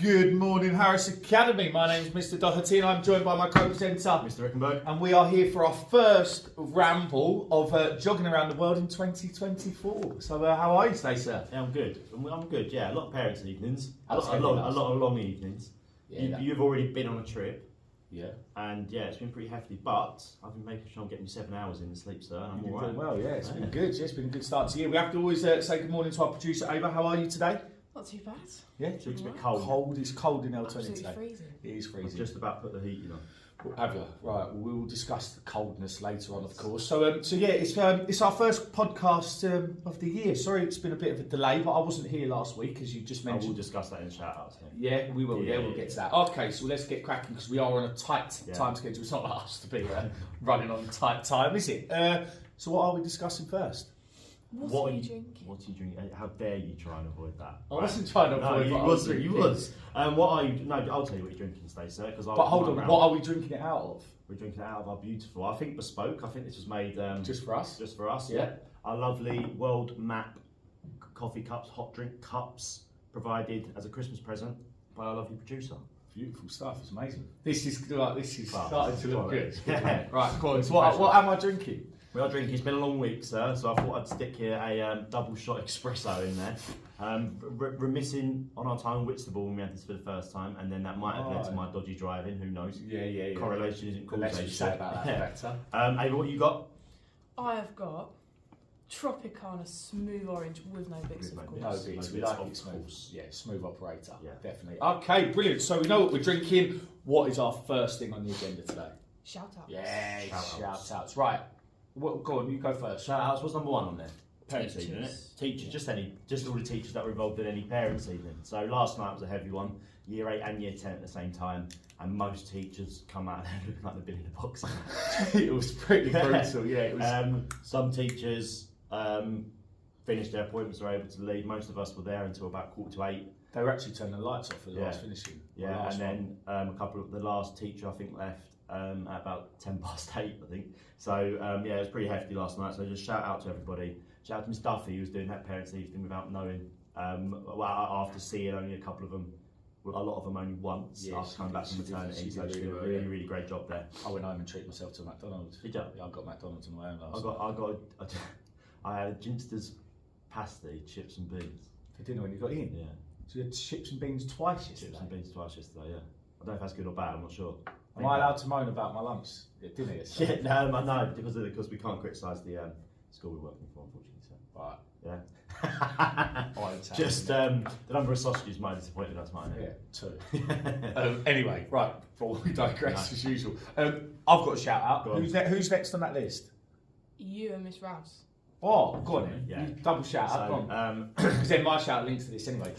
Good morning, Harris Academy. My name is Mr. Doherty and I'm joined by my co-presenter, Mr. Rickenberg. And we are here for our first ramble of jogging around the world in 2024. So how are you today, sir? Yeah, I'm good. I'm good, yeah. A lot of parents' evenings. A That's lot of long evenings. Yeah, You've already been on a trip. Yeah. And yeah, it's been pretty hefty, but I've been making sure I'm getting 7 hours in sleep, sir. And I'm all right. Doing well, yeah. It's been good. Yeah, it's been a good start to the year. We have to always say good morning to our producer, Ava. How are you today? Not too bad. Yeah, It's a bit cold. It's cold in L20 Absolutely today. freezing. It is freezing. I've just about put the heating on. Have you? Right. Well, we will discuss the coldness later on, of course. So yeah, it's our first podcast of the year. Sorry, it's been a bit of a delay, but I wasn't here last week, as you just mentioned. I will discuss that in shoutouts. Yeah, we will. Yeah, we'll get to that. Okay, so let's get cracking because we are on a tight time schedule. It's not like us to be running on a tight time, is it? So what are we discussing first? What are you drinking? What are you drinking? How dare you try and avoid that? I wasn't trying to avoid it. You was. What are you? No, I'll tell you what you're drinking today, sir. But hold on, what are we drinking it out of? We're drinking it out of our beautiful, I think bespoke. I think this was made just for us. Just for us, yeah. Our lovely world map coffee cups, hot drink cups, provided as a Christmas present by our lovely producer. Beautiful stuff. It's amazing. This is starting to look good. Yeah. Right, go on. So what am I drinking? We are drinking. It's been a long week, sir, so I thought I'd stick here a double shot espresso in there. Remissing on our time in Whitstable when we had this for the first time, and then that might have led to my dodgy driving. Who knows? Yeah. Correlation isn't causation. Let's say about that better. Ava, what you got? I have got Tropicana smooth orange with no bits, of course. No bits. We like it smooth. Yeah, smooth operator. Yeah, definitely. Okay, brilliant. So we know what we're drinking. What is our first thing on the agenda today? Shoutouts. Yeah, shoutouts. Right. Go on, you go first. Shoutouts. What's number one on there? Parents' Teachers. evening, isn't it? Teachers, just all the teachers that were involved in any parents' evening. So last night was a heavy one, year 8 and year 10 at the same time, and most teachers come out and looking like they've been in a box. It was pretty brutal, yeah. It was. Some teachers finished their appointments, were able to leave. Most of us were there until about 7:45. They were actually turning the lights off for the last finishing. Yeah, and then a couple of the last teacher I think left at about 8:10, I think. So yeah, it was pretty hefty last night. So just shout out to everybody. Shout out to Miss Duffy who was doing that parents' evening without knowing. After seeing only a couple of them, a lot of them only once after coming back from maternity. So she did a really great job there. I went home and treated myself to McDonald's. Did you? Yeah, I got McDonald's on my own last night. I had a Ginster's pasty, chips and beans. For dinner when you got in? Yeah. So you had chips and beans twice yesterday? Chips and beans twice yesterday, yeah. I don't know if that's good or bad, I'm not sure. Am I allowed to moan about my lunch at dinner yesterday? Yeah, no, because we can't criticise the school we're working for, unfortunately. So. Right. Yeah. Just the number of sausages might have disappointed us, mightn't it? Yeah, 2. Anyway, right, before we digress as usual. I've got a shout out. Who's next on that list? You and Miss Rouse. Oh, go on then. Yeah. You double shout out. Because then my shout out links to this anyway.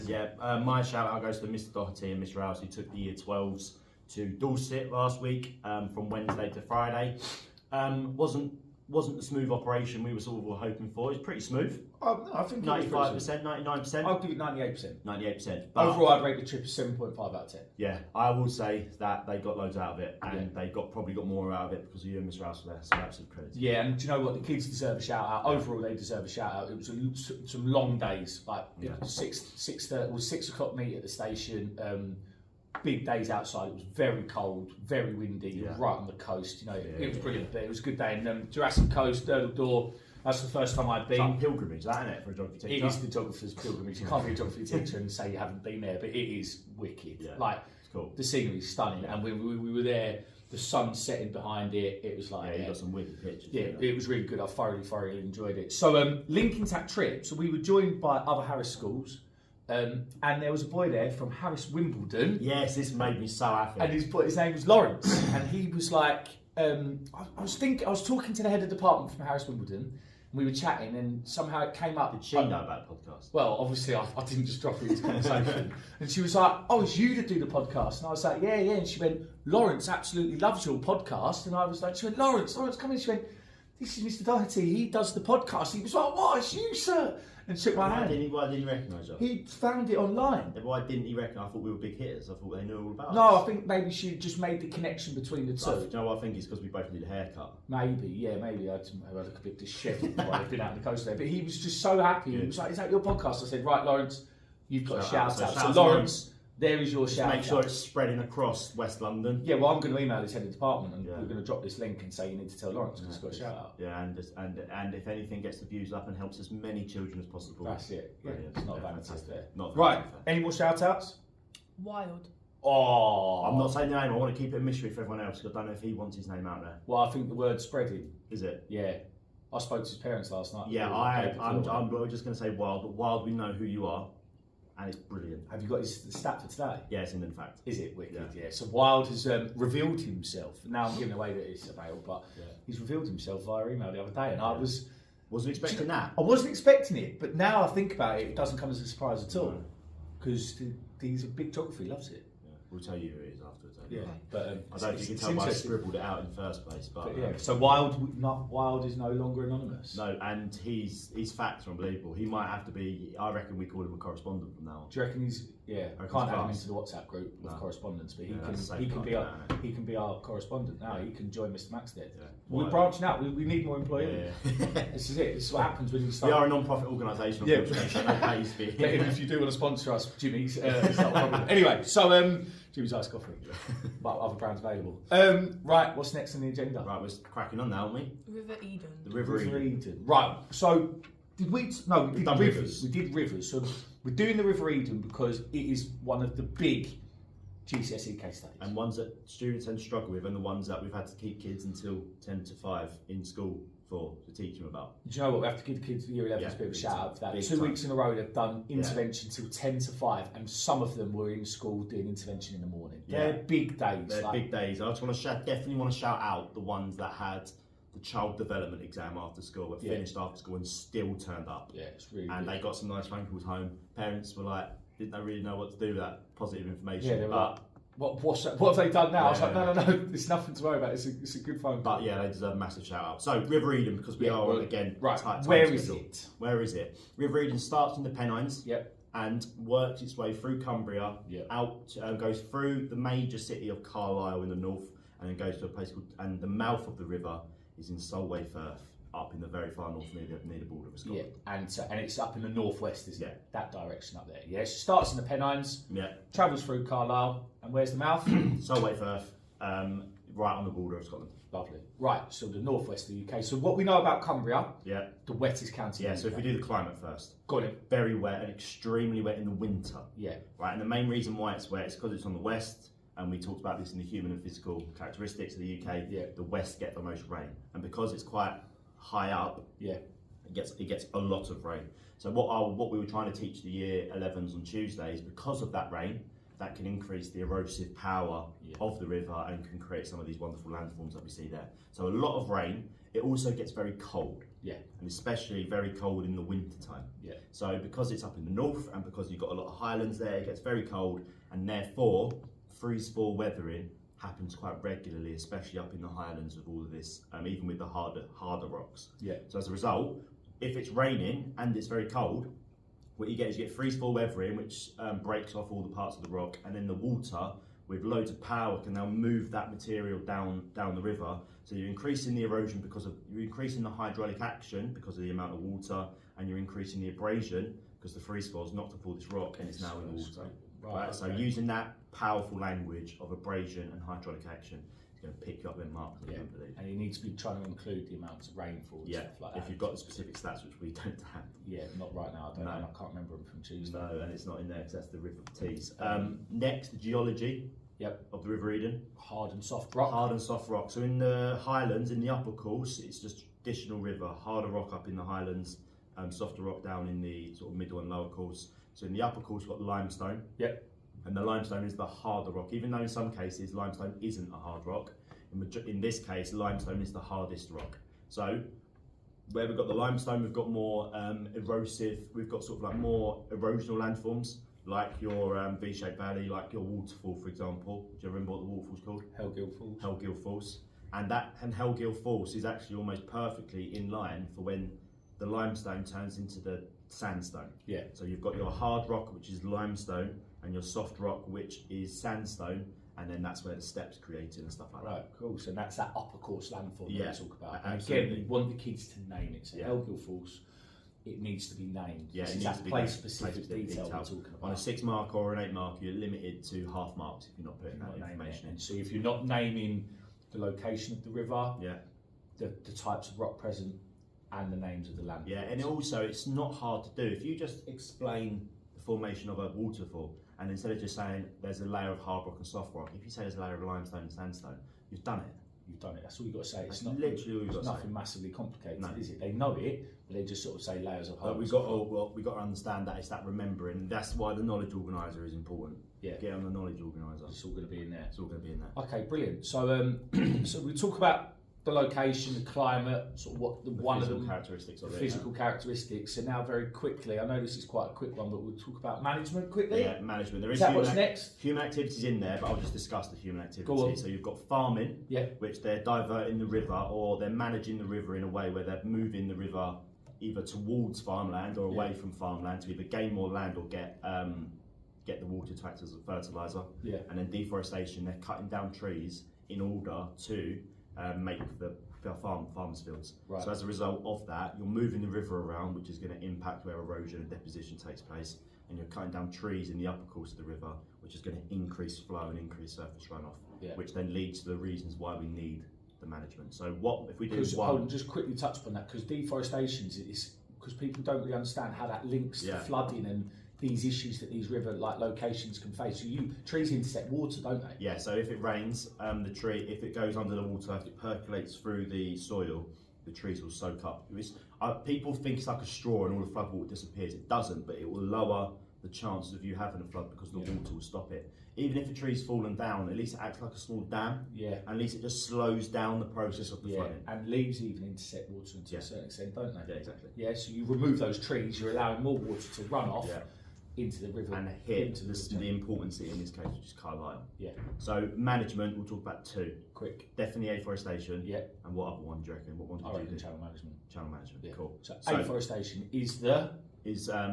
My shout out goes to Mr. Doherty and Miss Rouse who took the year 12s to Dorset last week from Wednesday to Friday. Wasn't the smooth operation we were sort of hoping for. It's pretty smooth. No, I think 95%, 99%. I'll give it 98%. 98%. Overall, I'd rate the trip as 7.5 out of 10. Yeah, I will say that they got loads out of it, and they probably got more out of it because of you and Miss Rouse were there. So absolute credit. Yeah, and do you know what? The kids deserve a shout out. Overall, they deserve a shout out. It was some long days, like 6 o'clock meet at the station. Big days outside. It was very cold, very windy, right on the coast. You know, it was brilliant. But it was a good day. And Jurassic Coast, Durdle Door. That's the first time I'd been. It's like pilgrimage, that isn't it, for a geography teacher? It is the geographer's pilgrimage. You can't be a geography teacher and say you haven't been there, but it is wicked. Yeah, like it's cool. The scenery is stunning, and we were there. The sun setting behind it. It was like you got some wicked pictures. Yeah, it was really good. I thoroughly enjoyed it. So linking to that trip, so we were joined by other Harris schools. And there was a boy there from Harris Wimbledon. Yes, this made me so happy. And his name was Lawrence, and he was like, I was talking to the head of department from Harris Wimbledon, and we were chatting, and somehow it came up. Did she know about the podcast? Well, obviously I didn't just drop into conversation. And she was like, "Oh, it's you that do the podcast?" And I was like, "Yeah." And she went, "Lawrence absolutely loves your podcast." And I was like, she went, Lawrence, come in. She went, "This is Mr. Doherty. He does the podcast." He was like, "What? It's you, sir?" And shook my hand. Why didn't he recognise us? He found it online. Why didn't he recognise? I thought we were big hitters. I thought they knew all about us. No, I think maybe she just made the connection between the two. Do you know what I think? It's because we both need a haircut. Maybe. I look a bit dishevelled while I've been out on the coast there. But he was just so happy. He was like, "Is that your podcast?" I said, "Right, Lawrence, you've got a shout out." So Lawrence, there is your Just shout. make sure it's spreading across West London. Yeah, well, I'm going to email his head of department and Yeah. we're going to drop this link and say you need to tell Lawrence because he's got a shout out. Yeah, and if anything gets the views up and helps as many children as possible. That's it. Yeah, Brilliant. it's not Yeah, vanity fantastic. there. Not Right, vanity fair. any more shout outs? Wild. Oh, I'm not saying the name. I want to keep it a mystery for everyone else because I don't know if he wants his name out there. Well, I think the word's spreading. Is it? Yeah. I spoke to his parents last night. Yeah, I'm just going to say Wild, but Wild, we know who you are, and it's brilliant. Have you got his stat for today? Yeah, it's in fact. Is it wicked? Yeah. Yeah. So Wild has revealed himself. Now I'm giving away that it's a male, but Yeah. he's revealed himself via email the other day, and Yeah. Wasn't expecting that. I wasn't expecting it, but now I think about it, it doesn't come as a surprise at all No. because he's a big geography, loves it. Yeah. We'll tell you who it is afterwards. Yeah, Okay. but I don't it's think you can it's tell why I interesting. scribbled it out in the first place, but But yeah, so Wild is no longer anonymous. no, and his facts are unbelievable. He might have to be. I reckon we call him a correspondent from now on. Do you reckon he's? Yeah, I reckon can't he's add him class. into the WhatsApp group with No. correspondence, but Yeah, that's he can safe be like our that, he can be our correspondent now. He can join Mr. Maxted. Yeah. We're Why? branching out. We need more employees. Yeah. This is it. This is what happens when you We start. are a non-profit organisation, Yeah. unfortunately, so no pays for But if you do want to sponsor us, Jimmy's, it's not a problem. Anyway, so Jimmy's iced coffee, but other brands available. Right, what's next on the agenda? Right, we're cracking on now, aren't we? River Eden. The River Eden. Right, so did we? No, we did done rivers. rivers. We did rivers. So we're doing the River Eden because it is one of the big GCSE case studies. And ones that students tend to struggle with, and the ones that we've had to keep kids until 10 to 5 in school to teach them about. Do you know what? We have to give the kids year 11 Yeah, a bit of a big shout time. out for that. Big 2 time. weeks in a row they've done intervention till 10 to 5, and some of them were in school doing intervention in the morning. Yeah. They're big days. They're like- big days. I just want to definitely want to shout out the ones that had the child development exam after school, that Yeah. finished after school and still turned up. Yeah, it's really And good. they got some nice phone calls home. Parents were like, didn't they really know what to do with that positive information? Yeah, they were but, What have they done now? I was like, Yeah. no, there's nothing to worry about. It's a good phone call. but yeah, they deserve a massive shout out. So River Eden, because we Yeah, are well, again right. tight Where time is schedule. it? Where is it? River Eden starts in the Pennines. Yep. And works its way through Cumbria, Yeah. out, goes through the major city of Carlisle in the north, and then goes to a place called, and the mouth of the river is in Solway Firth, up in the very far north near the border of Yeah, Scotland. and it's up in the northwest, isn't Yeah. it? That direction up there. Yeah, it starts in the Pennines, Yeah, travels through Carlisle, and where's the mouth? Solway Firth, right on the border of Scotland. Lovely. Right, so the northwest of the UK. So what we know about Cumbria, Yeah, the wettest county. yeah. in So the if we UK. do the climate first, Got it. very wet and extremely wet in the winter. Yeah, Right, and the main reason why it's wet is because it's on the west, and we talked about this in the human and physical characteristics of the UK. Yeah. The west get the most rain, and because it's quite high up, yeah, it gets a lot of rain. So what we were trying to teach the year 11s on Tuesdays, because of that rain, that can increase the erosive power Yeah. of the river and can create some of these wonderful landforms that we see there. So a lot of rain. It also gets very cold, yeah, and especially very cold in the winter time. yeah. So because it's up in the north and because you've got a lot of highlands there, it gets very cold, and therefore freeze-fall weathering happens quite regularly, especially up in the highlands with all of this, even with the harder rocks. Yeah. So as a result, if it's raining and it's very cold, what you get freeze-fall weathering, which breaks off all the parts of the rock, and then the water with loads of power can now move that material down the river. So you're increasing the erosion you're increasing the hydraulic action because of the amount of water, and you're increasing the abrasion because the freeze-fall's knocked off all this rock and it's now in the water. Right, so okay. using that powerful language of abrasion and hydraulic action is going to pick you up in marks, I Yeah. don't believe. And you need to be trying to include the amounts of rainfall and Yeah, stuff like that. if you've got the specific stats, which we don't have. Yeah, not right now. I don't No. know. And I can't remember them from Tuesday. No, and it's not in there because that's the River Tees. Next, geology Yep. of the River Eden. Hard and soft rock. Hard and soft rock. So in the highlands, in the upper course, it's just traditional river. Harder rock up in the highlands, softer rock down in the sort of middle and lower course. So in the upper course, you've got limestone. Yep. And the limestone is the harder rock, even though in some cases limestone isn't a hard rock. In this case, limestone is the hardest rock. So where we've got the limestone, we've got more erosive, we've got sort of like more erosional landforms, like your V-shaped valley, like your waterfall, for example. Do you remember what the waterfall's called? Hellgill Falls. Hellgill Falls. And Hellgill Falls is actually almost perfectly in line for when the limestone turns into the sandstone. Yeah. So you've got your hard rock, which is limestone, and your soft rock, which is sandstone, and then that's where the steps created and stuff like Right, cool. So that's that upper course landform that Yeah, we talk about. And absolutely. again, we want the kids to name it. So Yeah. Hellgill Falls. it needs to be named. Yeah, It's it needs that to be place-specific detail we're talking about. On a 6 marker or an 8 marker, you're limited to half marks if you're not putting that Not information in. and so if you're not naming the location of the river, Yeah. the types of rock present, and the names of the land. Yeah, and also it's not hard to do. If you just explain the formation of a waterfall, and instead of just saying there's a layer of hard rock and soft rock, if you say there's a layer of limestone and sandstone, you've done it. You've done it. That's all you've got to say. That's It's not literally all you've got to say. nothing massively complicated, No. is it? They know it, but they just sort of say layers of hard. But we've got to understand that it's that remembering. That's why the knowledge organiser is important. Yeah. Get on the knowledge organiser. It's all going to be in there. It's all going to be in there. Okay, brilliant. So, so we talk about the location, the climate, sort of what The one of physical them, characteristics of the it. physical characteristics. So now, very quickly, I know this is quite a quick one, but we'll talk about management quickly. Yeah, management. There Is is that human what's next? Human activities in there, but I'll just discuss the human activity. Go on. So you've got farming, Yeah. which they're diverting the river, or they're managing the river in a way where they're moving the river either towards farmland or away from farmland to either gain more land or get the water to act as a fertiliser. Yeah. And then deforestation, they're cutting down trees in order to make the farmers' fields. Right. So as a result of that, you're moving the river around, which is going to impact where erosion and deposition takes place, and you're cutting down trees in the upper course of the river, which is going to increase flow and increase surface runoff, which then leads to the reasons why we need the management. So what if we do one? Just quickly touch upon that, because deforestation is because people don't really understand how that links to flooding and these issues that these river like locations can face. So trees intercept water, don't they? Yeah, so if it rains, the tree, if it goes under the water, if it percolates through the soil, the trees will soak up. People think it's like a straw and all the flood water disappears. It doesn't, but it will lower the chances of you having a flood because the water will stop it. Even if a tree's fallen down, at least it acts like a small dam. Yeah. And at least it just slows down the process of the flooding. And leaves even intercept water to a certain extent, don't they? Yeah, exactly. Yeah, so you remove those trees, you're allowing more water to run off into the river. And hit the important city in this case, which is Carlisle. Yeah. So management, we'll talk about two. Quick. Definitely afforestation. Yeah. And what other one do you reckon? What one I did reckon you do? channel management. Channel management. Yeah. Cool. So afforestation is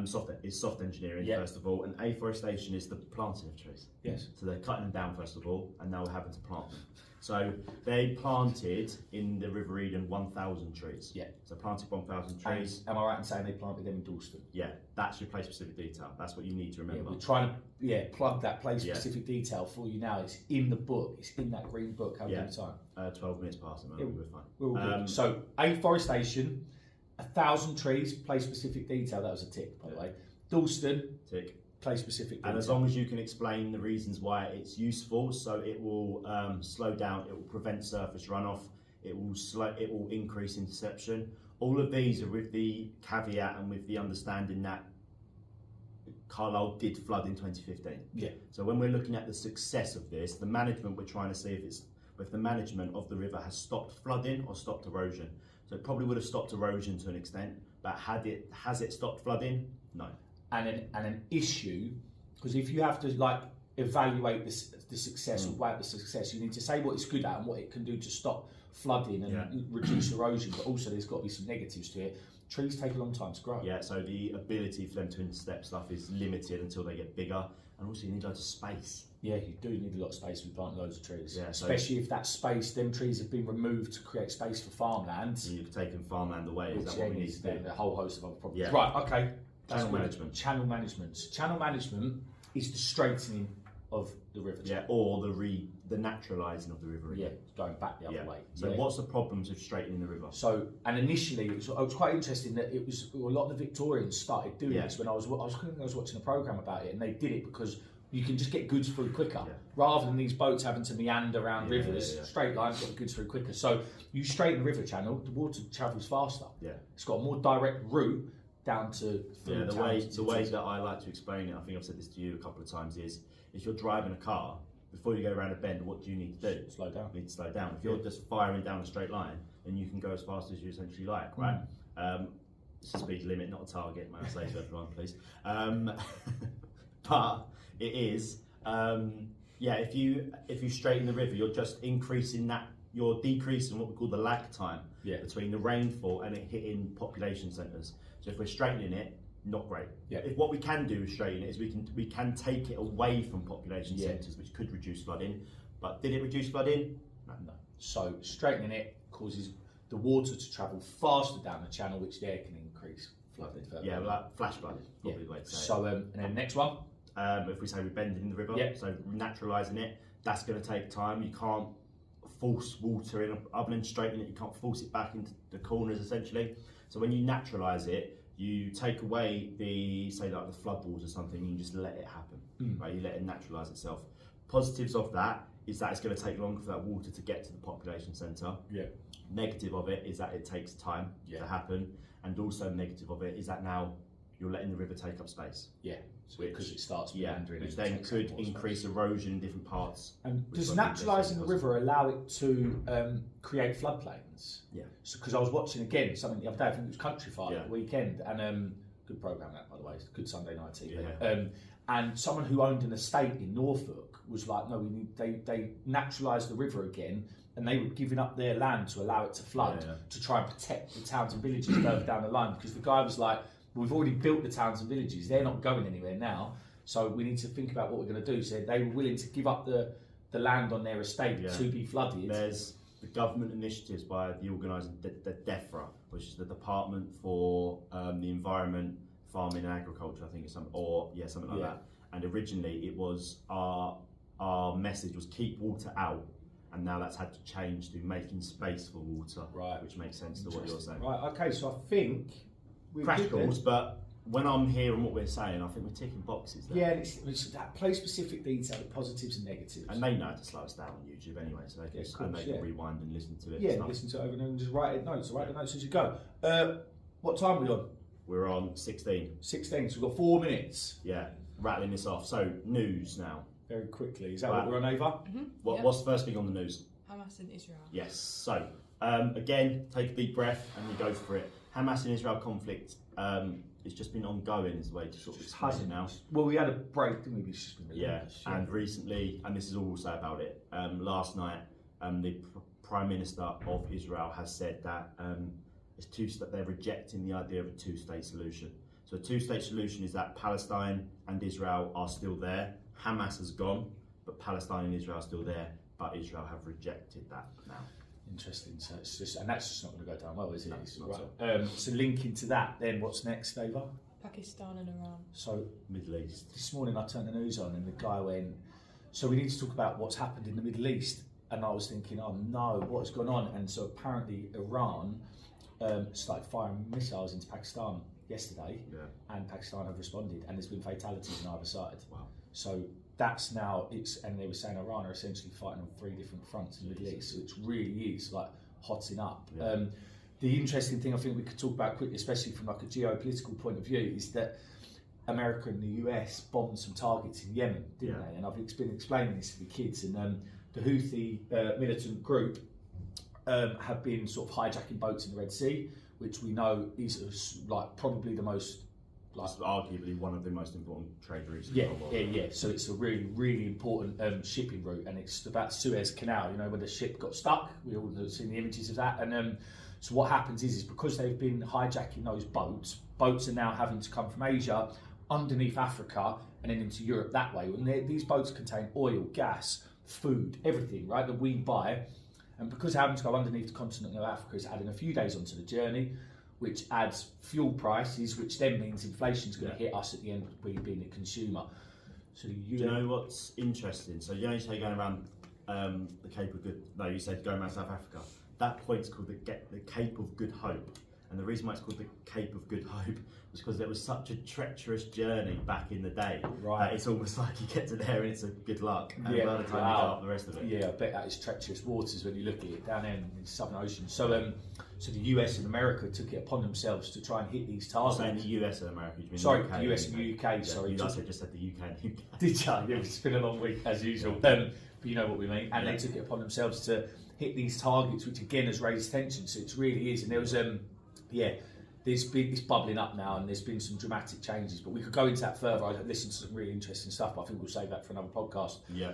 soft engineering first of all, and afforestation is the planting of trees. Yes. So they're cutting them down first of all, and now we're having to plant them. So they planted in the River Eden 1,000 trees. Yeah. So planted 1,000 trees. And am I right in saying they planted them in Dalston? Yeah, that's your place specific detail. That's what you need to remember. Yeah, we're trying to plug that place specific detail for you now. It's in the book. It's in that green book. How many time? 12 minutes past the moment. We're fine. We're all good. So afforestation, 1,000 trees, place specific detail. That was a tick, by the way. Dalston, tick. Place specific detail. And as long as you can explain the reasons why it's useful, so it will slow down, it will prevent surface runoff, it will increase interception. All of these are with the caveat and with the understanding that Carlisle did flood in 2015. Yeah. So when we're looking at the success of this, the management, we're trying to see if the management of the river has stopped flooding or stopped erosion. So it probably would have stopped erosion to an extent, but has it stopped flooding? No. And an issue, because if you have to evaluate the success or weigh up the success, you need to say what it's good at and what it can do to stop flooding and reduce erosion, but also there's got to be some negatives to it. Trees take a long time to grow. Yeah, so the ability for them to intercept stuff is limited until they get bigger, and also you need loads of space. Yeah, you do need a lot of space when you plant loads of trees. Yeah, especially if that space, them trees have been removed to create space for farmland. You've taken farmland away, is that what we need to do? A whole host of other problems. Yeah. Right, okay. Channel management. Channel management. Channel management is the straightening of the river. Yeah, or the naturalizing of the river. Yeah, going back the other way. So what's the problems of straightening the river? So, and initially, it was quite interesting that it was a lot of the Victorians started doing this when I was watching a programme about it, and they did it because you can just get goods through quicker rather than these boats having to meander around rivers. Straight lines, get the goods through quicker. So you straighten the river channel, the water travels faster. Yeah, it's got a more direct route down to the way that I like to explain it, I think I've said this to you a couple of times, is if you're driving a ar, before you go around a bend, what do you need to do? Slow down. You need to slow down. If you're just firing down a straight line, then you can go as fast as you essentially like, right? It's a speed limit, not a target, may I say to everyone, please. But it is, if you straighten the river, you're just increasing that, you're decreasing what we call the lag time between the rainfall and it hitting population centres. So if we're straightening it, not great. If what we can do is straighten it, is we can take it away from population centres, which could reduce flooding. But did it reduce flooding? No. So straightening it causes the water to travel faster down the channel, which there can increase flooded. Yeah, like flash flooded, probably the way to say it. So, and then next one. If we say we're bending in the river, Yeah. so naturalising it, that's going to take time. You can't force water in, other than straightening it, you can't force it back into the corners essentially. So when you naturalise it, you take away say like the flood walls or something, and you just let it happen, right? You let it naturalise itself. Positives of that is that it's going to take longer for that water to get to the population centre. Yeah. Negative of it is that it takes time to happen, and also negative of it is that now you're letting the river take up space. Yeah. Because it starts meandering. Which then could increase erosion in different parts. And does naturalising the river allow it to create floodplains? Yeah. So because I was watching again something the other day, I think it was Country Fire Yeah. at the weekend, and good programme that, by the way, it's good Sunday night TV. Yeah. And someone who owned an estate in Norfolk was like, no, they naturalised the river again, and they were giving up their land to allow it to flood to try and protect the towns and villages further down the line, because the guy was like, we've already built the towns and villages, they're not going anywhere now, so we need to think about what we're going to do. So they were willing to give up the land on their estate to be flooded. There's the government initiatives by the organising, the DEFRA, which is the Department for the Environment, Farming and Agriculture, I think it's something like that. And originally it was our message was keep water out, and now that's had to change to making space for water, right? Which makes sense to what you're saying. Right. Okay. So I think practicals, but when I'm hearing what we're saying, I think we're ticking boxes there. Yeah, it's that place-specific detail, the positives and negatives. And they know how to slow us down on YouTube anyway, so they can rewind and listen to it. Yeah, listen to it over and just write notes. Write the notes as you go. What time are we on? We're on 16. 16, so we've got 4 minutes. Yeah, rattling this off. So, news now. Very quickly. Is that what we're on, Ava? Mm-hmm. What's the first thing on the news? Hamas in Israel. Yes. So, again, take a deep breath and you go for it. Hamas and Israel conflict it's just been ongoing, is the way to sort of express it now. Well, we had a break, didn't we? And recently, and this is all I'll say about it, last night, the Prime Minister of Israel has said that they're rejecting the idea of a two-state solution. So a two-state solution is that Palestine and Israel are still there. Hamas has gone, but Palestine and Israel are still there, but Israel have rejected that now. Interesting. So it's just, and that's just not going to go down well, is it? No, it's not right. So linking to that, then what's next, Ava? Pakistan and Iran. So Middle East. This morning I turned the news on and the guy went, so we need to talk about what's happened in the Middle East. And I was thinking, oh no, what's going on? And so apparently Iran started firing missiles into Pakistan yesterday, and Pakistan have responded, and there's been fatalities on either side. Wow. So that's now and they were saying Iran are essentially fighting on 3 different fronts in the Middle East, so it really is like hotting up. Yeah. The interesting thing I think we could talk about quickly, especially from like a geopolitical point of view, is that America and the US bombed some targets in Yemen, didn't they? And I've been explaining this to the kids, and the Houthi militant group have been sort of hijacking boats in the Red Sea, which we know is like probably the most, like, it's arguably one of the most important trade routes in the world. Yeah. So it's a really, really important shipping route, and it's about Suez Canal. You know, where the ship got stuck. We all have seen the images of that. And so what happens is because they've been hijacking those boats are now having to come from Asia underneath Africa and then into Europe that way. And these boats contain oil, gas, food, everything, right, that we buy. And because they're having to go underneath the continent of Africa, it's adding a few days onto the journey, which adds fuel prices, which then means inflation's going to hit us at the end, we being a consumer. So do you know what's interesting? So you say going around the Cape of Good. No, you said going around South Africa. That point's called the Cape of Good Hope, and the reason why it's called the Cape of Good Hope was because it was such a treacherous journey back in the day. Right. It's almost like you get to there and it's a good luck. And by the time you go up the rest of it. Yeah, I bet that is treacherous waters when you look at it down there in the Southern Ocean. So, so the US and America took it upon themselves to try and hit these targets. You're saying the US and America? You mean sorry, the UK the US and the UK. Yeah, sorry, you just said the UK and the UK. Did you? Yeah, it's been a long week as usual. But you know what we mean. And they took it upon themselves to hit these targets, which again has raised tension. So it really is. And there was it's bubbling up now, and there's been some dramatic changes. But we could go into that further. I listened to some really interesting stuff, but I think we'll save that for another podcast. Yeah.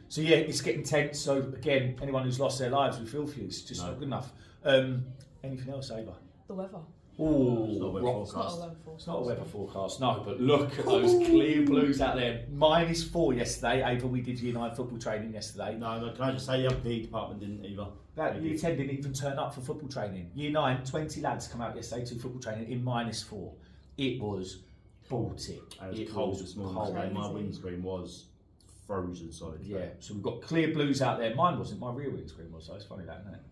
So yeah, it's getting tense. So again, anyone who's lost their lives, we feel for you. It's just not good enough. Anything else, Ava? The weather. Oh, It's not a weather rock. It's not a forecast. weather forecast. It's not a weather forecast, no, but look at those clear blues out there. -4 yesterday. Ava, we did Year 9 football training yesterday. No, can I just say the PE department didn't either. That Year 10 didn't even turn up for football training. Year 9, 20 lads come out yesterday to football training in -4. It was Baltic. And it was cold this morning. cold. So my windscreen was frozen solid. Yeah, so we've got clear blues out there. Mine wasn't, my rear windscreen was, so it's funny that, isn't it?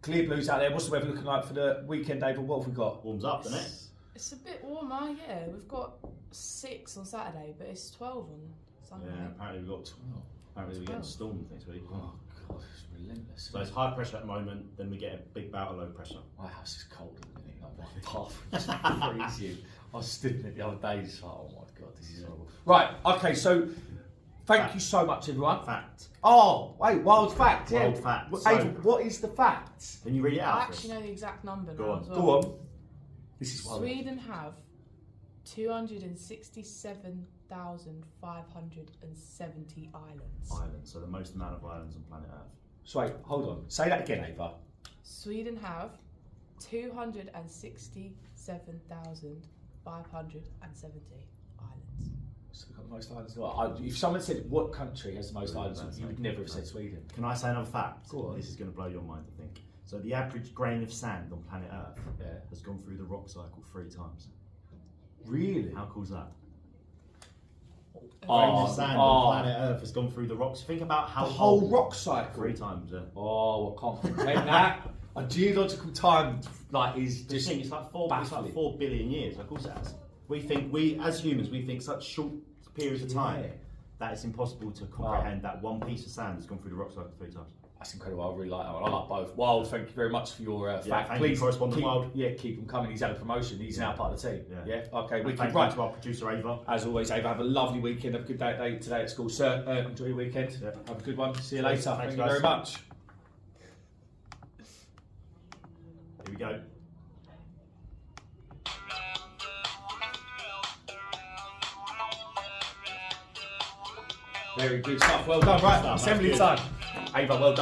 Clear blues out there. What's the weather looking like for the weekend, David? What have we got? Warms up, doesn't it? It's a bit warmer, yeah. We've got 6 on Saturday, but it's 12 on Sunday. Yeah, apparently we're getting 12. storms next week. Oh, God, it's relentless. So it's high pressure at the moment, then we get a big bout of low pressure. My house is cold at the minute. Like, my bathroom just freezes. I was stood in it the other day, just like, oh my God, this is horrible. Right, okay, so thank you so much, everyone. Fact. Oh, wait, wild fact, yeah. Wild fact. Ava, what is the fact? Can you read it out? I for us? actually know the exact number Go now on. as well. Go on. This is wild. Sweden have 267,570 islands. Islands, so the most amount of islands on planet Earth. So wait, hold on. Say that again, Ava. Sweden have 267,570 islands. So we've got the most islands in the world. If someone said what country has the most islands, you would never have said Sweden. Can I say another fact? Go on. This is going to blow your mind, I think. So the average grain of sand on planet Earth Yeah. has gone through the rock cycle 3 times. Really? How cool is that? Oh, Grain of sand on planet Earth has gone through the rocks. Think about how the whole old- rock cycle. 3 times, yeah. Oh, I can't comprehend that. A geological time like is Just just think, it's like 4 baffling. billion years. Of course it has. We as humans, we think such short periods of time Yeah. that it's impossible to comprehend that one piece of sand has gone through the rock cycle 3 times. That's incredible. I really like that one. I like both. Wild, thank you very much for your fact. thank you, Correspondent keep, Wild. Yeah, keep him coming. He's had a promotion. He's now part of the team. Yeah. Okay. And We thank keep you right. to our producer Ava. As always, Ava, have a lovely weekend. Have a good day today at school, sir. Enjoy your weekend. Yeah. Have a good one. See you Thanks, later. Thank you guys. very much. Here we go. Very good stuff. Well done. Right, Stuff, assembly that's time. Ava, well done.